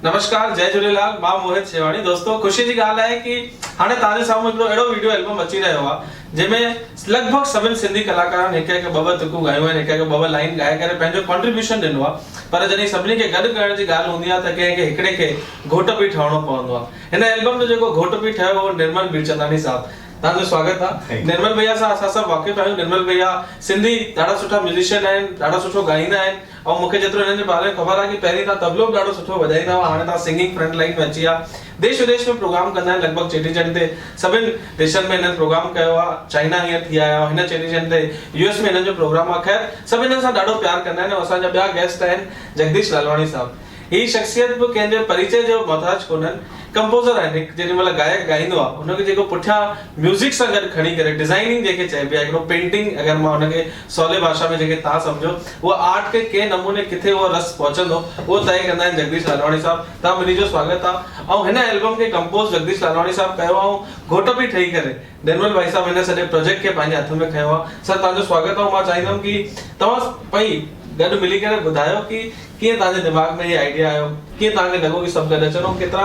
नमस्कार, जय झूलेलाल। मां मोहित शेवाणी। दोस्तों, ख़ुशी जी ॻाल्हि आहे कि हाणे तव्हांजे साम्हूं हिकिड़ो अहिड़ो वीडियो एल्बम अची रहियो आहे जंहिंमें लॻभॻि सभिनी सिंधी कलाकारनि हिकु ॿ तुकूं ॻायूं आहिनि, हिकु ॿ लाइन ॻाए करे पंहिंजो कॉन्ट्रीब्यूशन ॾिनो आहे। पर जॾहिं सभिनी खे गॾु करण जी ॻाल्हि हूंदी आहे त कंहिंखे हिकिड़े खे घोट पीउ ठहिणो पवंदो आहे। हिन एल्बम जो जेको घोट पीउ ठहियो उहो निर्मल मीरचंदानी साहब। तव्हांजो स्वागत आहे। निर्मल भैया सां असां सभु वाक़िफ़ आहियूं। निर्मल भैया सिंधी ॾाढा सुठा म्यूज़िशियन आहिनि, ॾाढो सुठो ॻाईंदा आहिनि ऐं मूंखे जेतिरो हिननि जे बारे में ख़बर आहे कि पहिरीं तव्हां तबलो बि ॾाढो सुठो वॼाईंदा हुआ, हाणे तव्हां सिंगिंग फ्रंट लाइन में अची विया। देश विदेश में प्रोग्राम कंदा आहिनि, लॻभॻि चेटीचंड ते सभिनि देशनि में हिननि प्रोग्राम कयो आहे। चाइना हींअर थी आया हिन चेटीचंड ते, यूएस में हिननि जो प्रोग्राम आहे। ख़ैर, सभु हिननि सां ॾाढो प्यार कंदा आहिनि। असांजा ॿिया गेस्ट आहिनि जगदीश लालवाणी साहब। ही शख़्सियत बि कंहिंजे परिचय जो मोहताज कोन्हनि। कंपोज़र आहिनि। जेॾी महिल गायक ॻाईंदो आहे हुनखे जेको पुठियां म्यूज़िक सां गॾु खणी करे डिज़ाइनिंग जेके चइबी आहे, हिकिड़ो पेंटिंग, अगरि मां हुनखे सवले भाषा में जेके तव्हां सम्झो, उहा आर्ट खे कंहिं नमूने किथे उहो रस पहुचंदो उहो तय कंदा आहिनि जगदीश लालवाणी साहब। तव्हां ॿिन्ही जो स्वागत आहे। ऐं हिन एल्बम खे कंपोज़ जगदीश लालवाणी साहब कयो आहे ऐं घोट पीउ ठही करे निर्मल भाई साहब हिन सॼे प्रोजेक्ट खे पंहिंजे हथ में खयो आहे। सर, तव्हांजो स्वागत आहे। मां चाहींदुमि कि तव्हां पई गॾु मिली करे ॿुधायो कि कीअं तव्हांजे दिमाग़ में इहो आइडिया आयो, कीअं तव्हांखे लॻो कि सभु गॾु अचनि,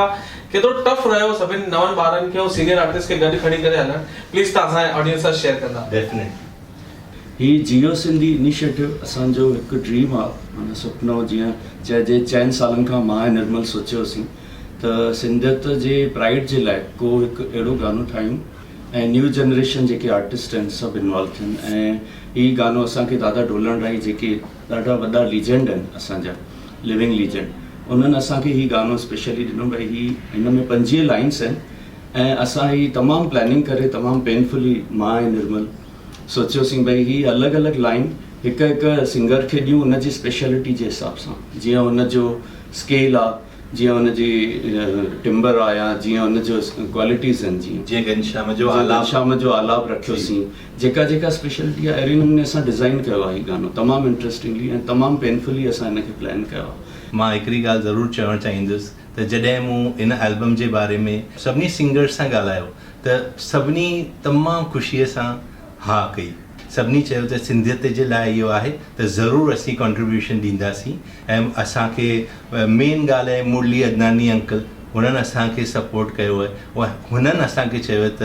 केतिरो टफ रहियो सभिनि नवनि ॿारनि खे ऐं सीनियर आर्टिस्ट खे गॾु खणी करे हलणु। प्लीज़ तव्हां असांजे ऑडियंस सां शेयर कंदा। डेफिनेटली ही जियो सिंधी इनिशिएटिव असांजो हिकु ड्रीम आहे, माना सुपिनो। जीअं चइजे 4 सालनि खां मां ऐं निर्मल सोचियोसीं त सिंधियत जे प्राइड जे लाइ को हिकु अहिड़ो गानो ठाहियूं ऐं न्यू जनरेशन जेके आर्टिस्ट आहिनि सभु इन्वॉल्व थियनि। ऐं हीउ गानो असांखे दादा ढोलण राई जेके ॾाढा वॾा लीजेंड आहिनि, असांजा लिविंग लीजेंड, उन्हनि असांखे हीउ गानो स्पेशली ॾिनो। भई हिन में 25 लाइन्स आहिनि ऐं असां हीउ तमामु प्लैनिंग करे तमामु पेनफुली मां ऐं निर्मल सोचियोसीं भई हीअ अलॻि अलॻि लाइन हिकु हिकु सिंगर खे ॾियूं उनजी स्पेशलिटी जे हिसाब सां। जीअं हुनजो स्केल आहे, जीअं हुनजी टिम्बर आहे, या जीअं हुनजो क्वालिटीज़ आहिनि, जीअं घनश्याम जो आलाप रखियोसीं, जेका जेका स्पेशलिटी आहे अहिड़े नमूने असां डिज़ाइन कयो आहे हीउ गानो तमामु इंट्रस्टिंगली ऐं तमामु पेनफुली असां हिनखे प्लान कयो आहे। मां हिकिड़ी ॻाल्हि ज़रूरु चवणु चाहींदुसि त जॾहिं मूं इन एल्बम जे बारे में सभिनी सिंगर्स सां ॻाल्हायो त सभिनी तमामु ख़ुशीअ सां हा कई। सभिनी चयो त सिंधियत जे लाइ इहो आहे त ज़रूरु असीं कॉन्ट्रीब्यूशन ॾींदासीं। ऐं असांखे मेन ॻाल्हि आहे मुरली अदनानी अंकल, हुननि असांखे सपोर्ट कयो आहे। हुननि असांखे चयो त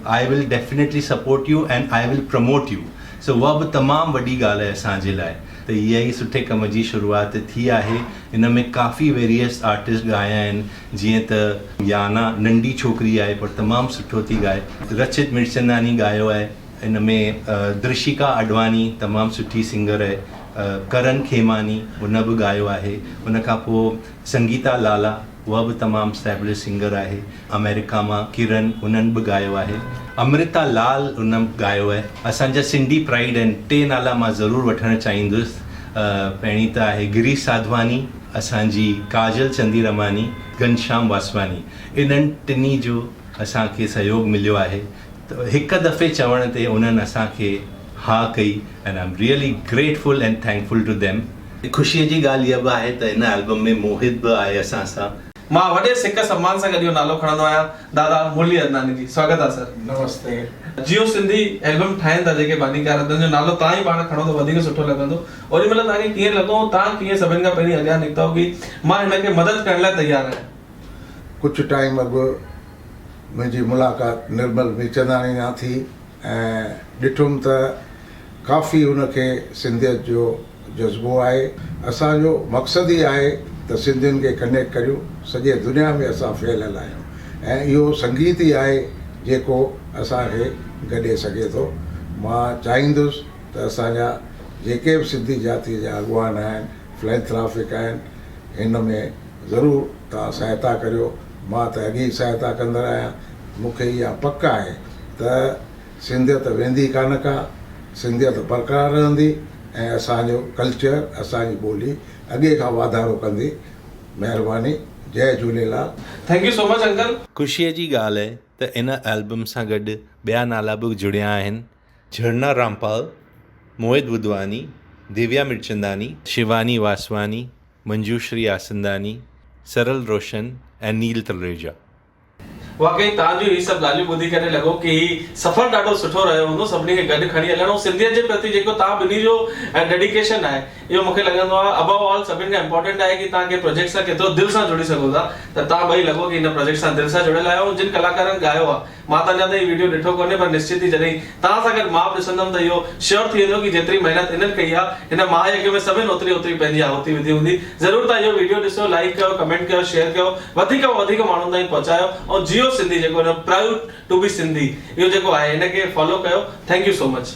I will definitely support you and I will promote you. So उहा बि तमामु वॾी ॻाल्हि आहे असांजे लाइ। त इहा ई सुठे कम जी शुरूआति थी आहे। इन में काफ़ी वेरियस आर्टिस्ट ॻाया आहिनि, जीअं त याना नंढी छोकिरी आहे पर तमामु सुठो थी ॻाए। रचित मिर्चंदानी ॻायो आहे। इन में दृशिका अडवानी तमामु सुठी सिंगर आहे। करण खेमानी हुन बि ॻायो आहे। उन खां पोइ संगीता लाला, उहा बि तमामु स्टैब्लिश सिंगर आहे। अमेरिका मां किरण, हुननि बि ॻायो आहे। अमृता लाल हुन ॻायो आहे। असांजा सिंधी प्राइड आहिनि, 3 नाला मां ज़रूरु वठणु चाहींदुसि। पहिरीं त आहे गिरीश साधवानी, असांजी काजल चंदीरमानी, घनश्याम वासवानी। इन्हनि टिनी जो असांखे सहयोग मिलियो आहे। त हिकु दफ़े चवण ते उन्हनि असांखे हा कई and I am really grateful and thankful to them. ख़ुशीअ जी ॻाल्हि इहा बि आहे त हिन एल्बम में मोहित बि आहे असां सां। मां वॾे सिक सम्मान सां गॾु इहो नालो खणंदो आहियां, दादा मुरली अदनानी जी। स्वागत आहे सर। नमस्ते। जियो सिंधी एल्बम ठाहिनि था जेके बानीकार, जो नालो तव्हां ई पाण खणो त वधीक सुठो लॻंदो। ओॾी महिल तव्हांखे कीअं लॻो, तव्हां कीअं सभिनि खां पहिरीं अॻियां निकितो कि मां हिनखे मदद करण लाइ तयारु आहियां? कुझु टाइम अॻु मुंहिंजी मुलाक़ात निर्मल मीरचंदानी सां थी ऐं ॾिठुमि त काफ़ी हुनखे सिंधियत जो जज़्बो आहे। असांजो मक़सदु ई आहे त सिंधियुनि खे कनेक्ट करियूं, सॼे दुनिया में असां फैलियल आहियूं ऐं इहो संगीत ई आहे जेको असांखे गॾे सघे थो। मां चाहींदुसि त असांजा जेके बि सिंधी जातीअ जा अॻुवान आहिनि, फिलैंथ्राफिक आहिनि, हिन में ज़रूरु तव्हां सहायता करियो। मां त अॻी सहायता कंदड़ आहियां। मूंखे इहा पक आहे त सिंधियत वेंदी कान का, सिंधियत बरक़रार रहंदी ऐं असांजो कल्चर, असांजी ॿोली अॻे खां वाधारो कंदी। महिरबानी। जय Jhulelal. Thank you so much uncle. ख़ुशीअ जी ॻाल्हि आहे त इन एल्बम सां गॾु ॿिया नाला बि जुड़िया आहिनि। झरना रामपाल, मोहित बुधवानी, दिव्या मिर्चंदानी, शिवानी वासवानी, मंजूश्री आसंदानी, सरल रोशन ऐं नील तलरेजा। वाकई तव्हांजो ही सभु ॻाल्हियूं ॿुधी करे लॻो कि सफ़र ॾाढो सुठो रहियो हूंदो, सभिनी खे गॾु खणी हलणो। सिंधियत जे प्रति जेको तव्हां ॿिन्ही जो डेडिकेशन आहे, इहो मूंखे लॻंदो आहे अबव ऑल सभिनि खां इंपॉर्टेंट आहे कि तव्हां के प्रोजेक्ट सां केतिरो दिलि सां जुड़ी सघो था। त तव्हां ॿई लॻो कि हिन प्रोजेक्ट सां दिलि सां जुड़ियल आहियो। जिन कलाकारनि ॻायो आहे मां त अञा ताईं वीडियो ॾिठो कोन्हे, पर निश्चित ई जॾहिं तव्हां सां गॾु मां बि ॾिसंदमि त इहो श्योर थी वेंदो कि जेतिरी महिनत इन्हनि कई आहे हिन महायज्ञ में सभिनि ओतिरी पंहिंजी आहुति विधी हूंदी। ज़रूरु तव्हां इहो वीडियो ॾिसो, लाइक कयो, कमेंट कयो, शेयर कयो, वधीक में वधीक माण्हुनि ताईं पहुचायो ऐं जियो सिंधी जेको प्राउड टू बी सिंधी इहो जेको आहे हिनखे फॉलो कयो। Thank you so much.